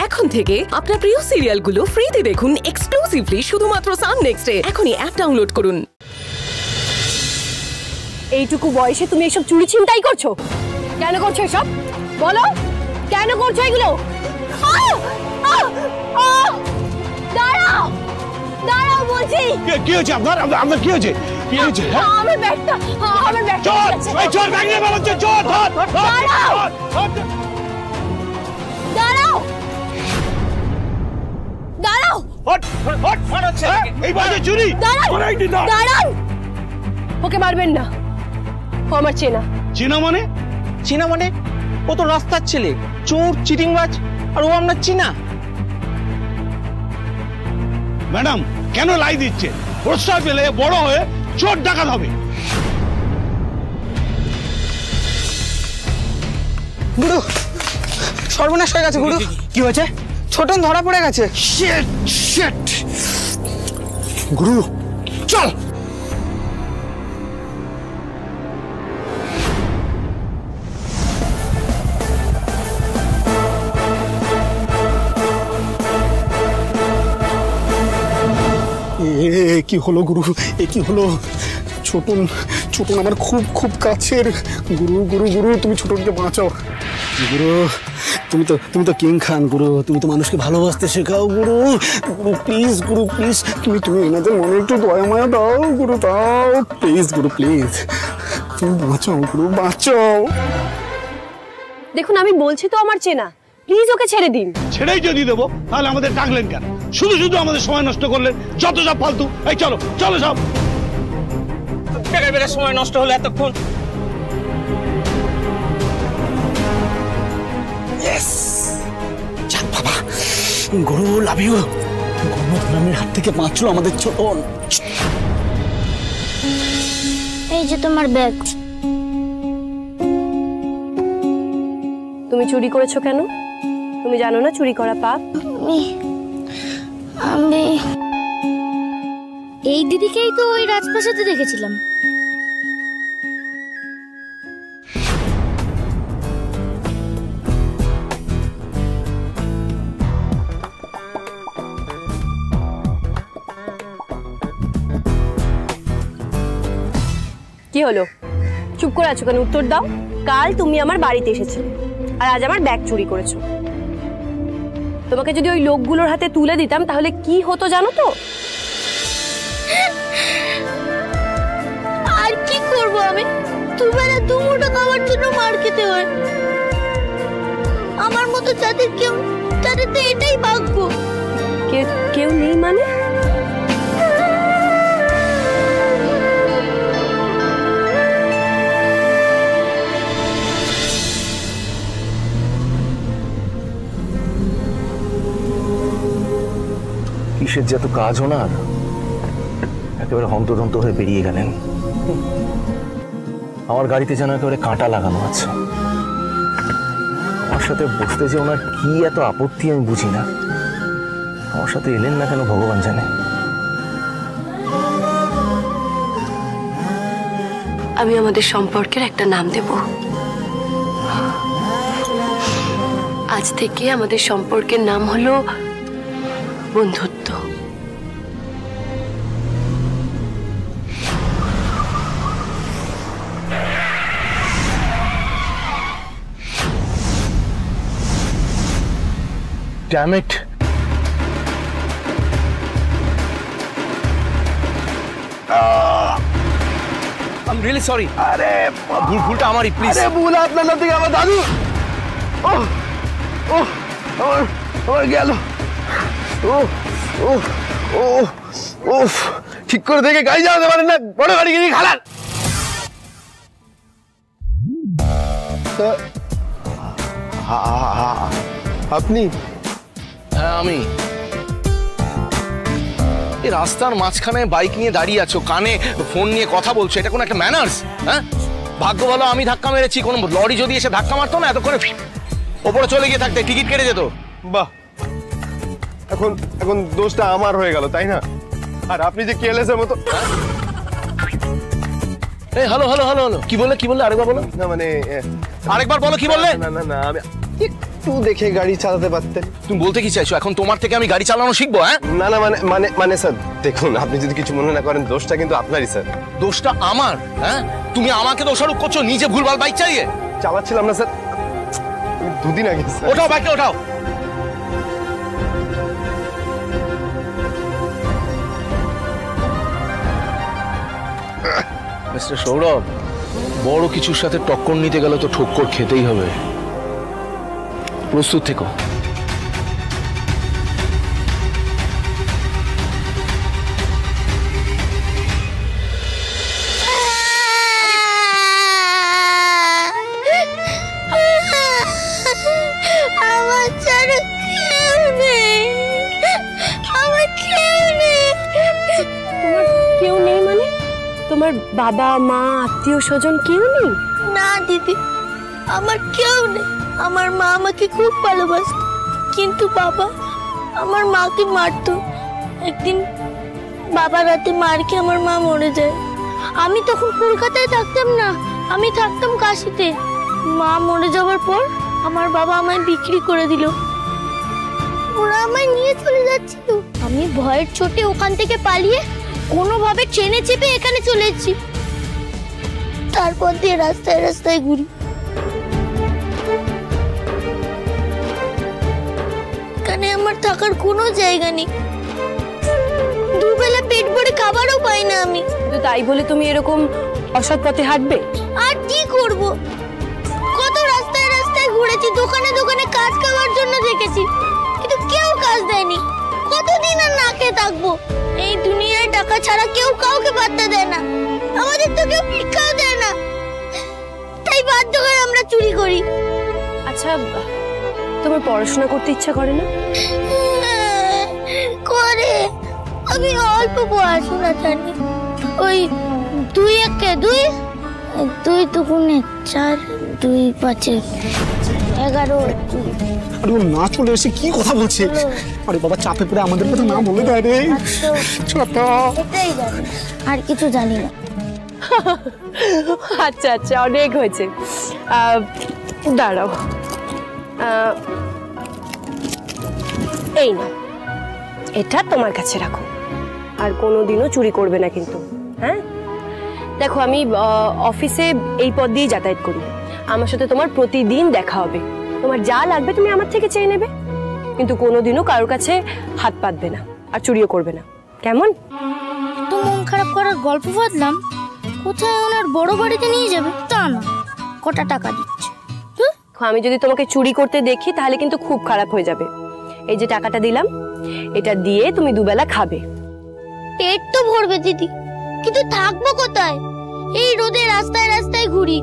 এখন থেকে আপনার প্রিয় সিরিয়ালগুলো ফ্রিতে দেখুন এক্সক্লুসিভলি শুধুমাত্র সান নেক্সটে। এখনই অ্যাপ ডাউনলোড করুন। এইটুকু বয়সে তুমি এসব চুরি ছিনতাই করছো? কেন করছো এসব? বলো, কেন করছো এগুলো? দাঁড়াও, দাঁড়াও বলছি। কি হয়েছে আপনার? আপনার কি হয়েছে? কি হয়েছে? আমার ব্যাগটা, আমার ব্যাগটা। চোর, এই চোর ব্যাগ নিয়ে পালাচ্ছে, চোর, ধর, দাঁড়াও, দাঁড়াও, দাঁড়াও। হট, হট, হট হচ্ছে। এই বাজে চুরি। দাঁড়ান, ওকে মারবেন না, ও আমার চেনা। চেনা মানে? চীনা মানে? ও তো রাস্তার ছেলে, চোর, চিটিংবাজ, আর ও আপনার চীনা। ম্যাডাম কেন লাই দিচ্ছে? প্রশ্রয় পেলে বড় হয়ে চোর ডাকাত হবে। গুরু, সর্বনাশ হয়ে গেছে গুরু। কি হয়েছে? ছোটন ধরা পড়ে গেছে। Shit, shit. গুরু চল। কি হলো গুরু? এ কি হলো? ছোটন, ছোটন আমার খুব খুব কাছের। গুরু গুরু গুরু, তুমি ছোটনকে বাঁচাও। গুরু তুমি তো কিং খান গুরু, তুমি তো মানুষকে ভালোবাসতে শেখাও গুরু। গুরু প্লিজ, গুরু প্লিজ, তুমি এনাদের মনে একটু দয়া মায়া দাও গুরু, দাও প্লিজ গুরু, প্লিজ তুমি বাঁচাও গুরু, বাঁচাও। দেখুন, আমি বলছি তো আমার চেনা, প্লিজ ওকে ছেড়ে দিন। ছেড়েই যদি দেবো তাহলে আমাদের ডাকলেন কেন? শুধু শুধু আমাদের সময় নষ্ট করলেন, যত সব ফালতু। এই চলো চলো সব। বেকার বেকার সময় নষ্ট হলো এতক্ষণ। যাক বাবা, গুরু লাভ ইউ। গণধর্মের হাত থেকে বাঁচলো আমাদের ছোটন। এই যে তোমার ব্যাগ। তুমি চুরি করেছো কেন? তুমি জানো না চুরি করা পাপ? আমি এই দিদিকেই তো ওই রাজপ্রাসাদে দেখেছিলাম। কি হলো, চুপ করে আছো কেন? উত্তর দাও। কাল তুমি আমার বাড়িতে এসেছিলে আর আজ আমার ব্যাগ চুরি করেছো। তোমাকে যদি ওই লোকগুলোর হাতে তুলে দিতাম তাহলে কি হতো জানো তো? আর কি করব আমি? দুবেলা দুমুঠো খাবার জন্য মার খেতে হয়। আমার মতো যাদের কেউ, তাদের তো এটাই ভাগ্য। কেউ নেই মানে? কিসের যে এত কাজ ওনার, একেবারে হন্তদন্ত হয়ে বেরিয়ে গেলেন। আমার গাড়িতে যেন একেবারে কাঁটা লাগানো আছে। আমার সাথে বসতে যে ওনার কি এত আপত্তি আমি বুঝি না। আমার সাথে এলেন না কেন ভগবান জানে। আমি আমাদের সম্পর্কের একটা নাম দেব। আজ থেকে আমাদের সম্পর্কের নাম হলো বন্ধুত্ব। Damn it! I'm really sorry. আরে ভুলটা আমারই, প্লিজ। আরে ভুল আপনার না, থেকে আমার দাদু। ওহ ওহ, আমার গেল। ওহ ওহ ওহ ওহ, ঠিক করে দেখে গাড়ি চালাতে পারেন না, বড় গাড়ি গিয়ে খালান। আপনি? হ্যাঁ আমি। এই রাস্তার মাঝখানে বাইক নিয়ে দাঁড়িয়ে আছো, কানে ফোন নিয়ে কথা বলছো, এটা কোনো একটা ম্যানার্স? হ্যাঁ, ভাগ্য ভালো আমি ধাক্কা মেরেছি, কোনো লরি যদি এসে ধাক্কা মারতো না এতক্ষণে ওপরে চলে গিয়ে থাকতে, টিকিট কেটে যেত। বাহ, এখন দোষটা আমার হয়ে গেল, তাই না? আর আপনি যে কেয়ারলেস এর মতো। এই হ্যালো, কি বললে আরেকবার বলো। না মানে আরেকবার বলো, কি বললে? না আমি একটু দেখে গাড়ি চালাতে পারতেন। তুমি বলতে কি চাইছো এখন তোমার থেকে আমি গাড়ি চালানো শিখবো? হ্যাঁ না না মানে মানে মানে স্যার দেখুন, আপনি যদি কিছু মনে না করেন, দোষটা কিন্তু আপনারই স্যার। দোষটা আমার? হ্যাঁ তুমি আমাকে দোষারোপ করছো নিজে ভুলভাল বাইক চালিয়ে? চালাচ্ছিলাম না স্যার, দুদিন আগে স্যার। ওঠাও বাইকটা ওঠাও। মিস্টার সৌরভ, বড় কিছুর সাথে টক্কর নিতে গেলে তো ঠক্কর খেতেই হবে। প্রস্তুত থেকো। আমার ছাড়া কেউ নেই, আমার কেউ নেই। তোমার কেউ নেই মানে? তোমার বাবা মা আত্মীয় স্বজন কেউ নেই? না দিদি, আমার কেউ নেই। আমার মা আমাকে খুব ভালোবাসত, কিন্তু বাবা আমার মাকে মারতো। একদিন বাবা রাতে মার খেয়ে আমার মা মরে যায়। আমি তখন কলকাতায় থাকতাম না, আমি থাকতাম কাশিতে। মা মরে যাওয়ার পর আমার বাবা আমায় বিক্রি করে দিল। ওরা আমায় নিয়ে চলে যাচ্ছিল। আমি ভয়ের চোটে ওখান থেকে পালিয়ে কোনোভাবে ট্রেনে চেপে এখানে চলে এসেছি। তারপর দিয়ে রাস্তায় রাস্তায় ঘুরি। এখানে আমার থাকার কোনো জায়গা নেই, দুবেলা পেট ভরে খাবারও পাই না আমি। তো তাই বলে তুমি এরকম অসৎ পথে হাঁটবে? আর কি করব? কত রাস্তায় রাস্তায় ঘুরেছি, দোকানে দোকানে কাজ খাওয়ার জন্য দেখেছি, কিন্তু কেউ কাজ দেয়নি। কতদিন আর না খেয়ে থাকবো? এই দুনিয়ায় টাকা ছাড়া কেউ কাউকে পাত্তা দেয় না, আমাদের তো কেউ ভিক্ষাও দেয় না। তাই বাধ্য হয়ে আমরা চুরি করি। আচ্ছা, তোমার পড়াশোনা করতে ইচ্ছা করে না? করে, আমি অল্প পড়াশোনা জানি। ওই 2 1 2 2 2 4 2 5 11। আরে ও না চলে এসে কি কথা বলছে? আরে বাবা চাপে পড়ে আমাদের কথা না বলে দেয় রে। ছোটা এটাই জানি, আর কিছু জানি না। আচ্ছা আচ্ছা, অনেক হয়েছে। দাঁড়াও, এই না, এটা তোমার কাছে রাখো। আর কোনোদিনও চুরি করবে না কিন্তু, হ্যাঁ? দেখো, আমি অফিসে এই পথ দিয়ে যাতায়াত করি। আমার সাথে তোমার প্রতিদিন দেখা হবে। তোমার যা লাগবে তুমি আমার থেকে চেয়ে নেবে, কিন্তু কোনোদিনও কারোর কাছে হাত পাতবে না, আর চুরিও করবে না। কেমন? তো মন খারাপ করার গল্প বাঁধলাম, কোথায় ওনার বড় বাড়িতে নিয়ে যাবে তা না, কটা টাকা দিচ্ছে। আমি যদি তোমাকে চুরি করতে দেখি তাহলে কিন্তু খুব খারাপ হয়ে যাবে। এই যে টাকাটা দিলাম, এটা দিয়ে তুমি দুবেলা খাবে। পেট তো ভরবে দিদি, কিন্তু থাকবো কোথায়? এই রোদে রাস্তায় রাস্তায় ঘুরি,